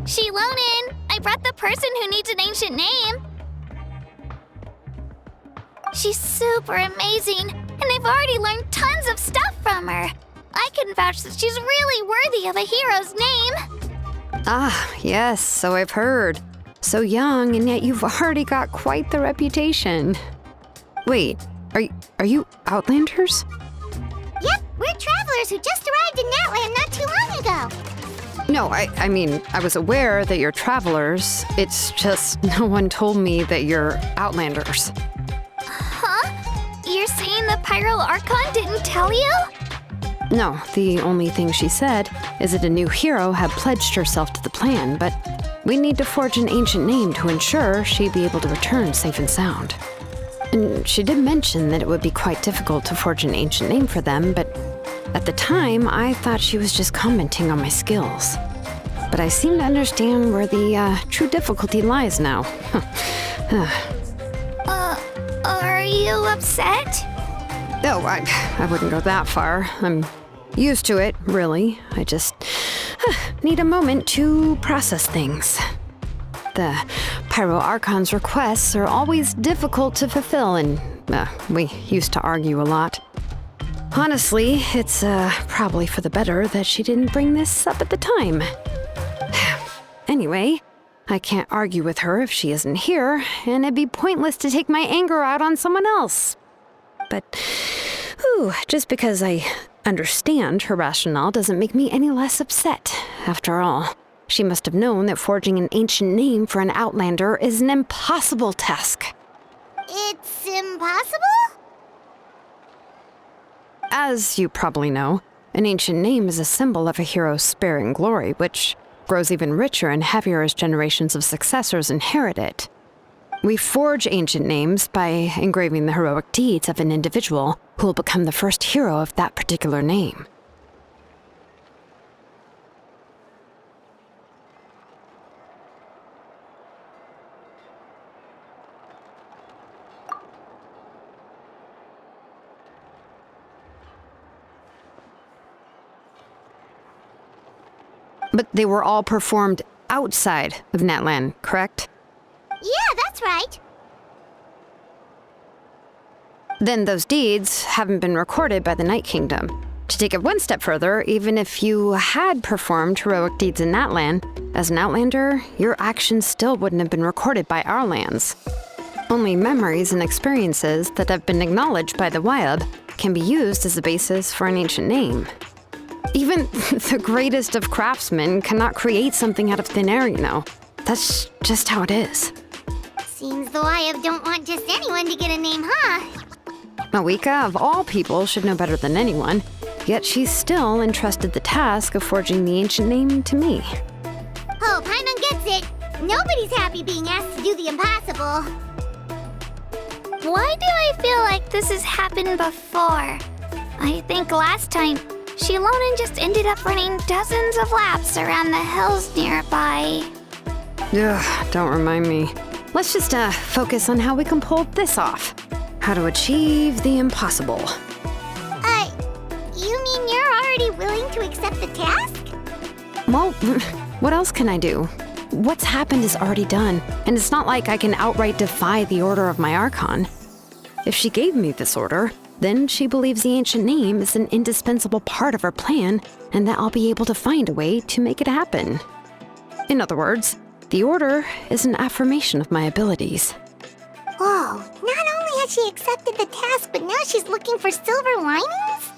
Shilonin, I brought the person who needs an ancient name. She's super amazing, and I've already learned tons of stuff from her. I can vouch that she's really worthy of a hero's name. Ah, yes, so I've heard. So young, and yet you've already got quite the reputation. Wait, are you Outlanders? Yep, we're travelers who just arrived in Natlan not too long ago. No, I mean, I was aware that you're travelers. It's just no one told me that you're Outlanders. Huh? You're saying the Pyro Archon didn't tell you? No, the only thing she said is that a new hero had pledged herself to the plan, but we need to forge an ancient name to ensure she'd be able to return safe and sound. And she did mention that it would be quite difficult to forge an ancient name for them, but at the time, I thought she was just commenting on my skills. But I seem to understand where the true difficulty lies now. Are you upset? No, I wouldn't go that far. I'm used to it, really. I just need a moment to process things. The Pyro Archon's requests are always difficult to fulfill, and we used to argue a lot. Honestly, it's probably for the better that she didn't bring this up at the time. Anyway, I can't argue with her if she isn't here, and it'd be pointless to take my anger out on someone else. But, just because I understand her rationale doesn't make me any less upset. After all, she must have known that forging an ancient name for an Outlander is an impossible task. It's impossible? As you probably know, an ancient name is a symbol of a hero's spirit and glory, which grows even richer and heavier as generations of successors inherit it. We forge ancient names by engraving the heroic deeds of an individual who will become the first hero of that particular name. But they were all performed outside of Natlan, correct? Yeah, that's right. Then those deeds haven't been recorded by the Night Kingdom. To take it one step further, even if you had performed heroic deeds in Natlan, as an Outlander, your actions still wouldn't have been recorded by our lands. Only memories and experiences that have been acknowledged by the Wyab can be used as a basis for an ancient name. Even the greatest of craftsmen cannot create something out of thin air, you know. That's just how it is. Seems the Wyab don't want just anyone to get a name, huh? Mawika, of all people, should know better than anyone, yet she's still entrusted the task of forging the ancient name to me. Oh, Paimon gets it. Nobody's happy being asked to do the impossible. Why do I feel like this has happened before? I think last time, Shilonin just ended up running dozens of laps around the hills nearby. Ugh, don't remind me. Let's just focus on how we can pull this off. How to achieve the impossible. You mean you're already willing to accept the task? Well, what else can I do? What's happened is already done, and it's not like I can outright defy the order of my Archon. If she gave me this order, then she believes the ancient name is an indispensable part of her plan, and that I'll be able to find a way to make it happen. In other words, the order is an affirmation of my abilities. Whoa, not only has she accepted the task, but now she's looking for silver linings?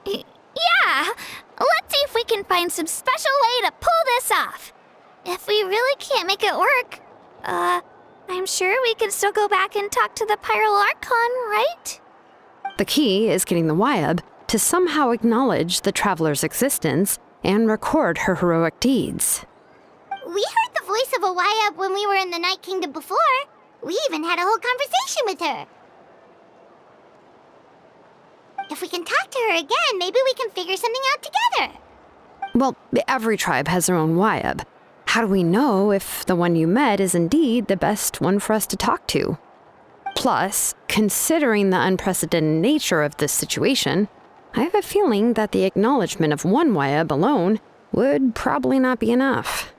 Yeah! Let's see if we can find some special way to pull this off. If we really can't make it work, I'm sure we can still go back and talk to the Pyro Archon, right? The key is getting the Wyab to somehow acknowledge the traveler's existence and record her heroic deeds. We heard the voice of a Wyab when we were in the Night Kingdom before. We even had a whole conversation with her. If we can talk to her again, maybe we can figure something out together. Well, every tribe has their own Wyab. How do we know if the one you met is indeed the best one for us to talk to? Plus, considering the unprecedented nature of this situation, I have a feeling that the acknowledgement of one Wayab alone would probably not be enough.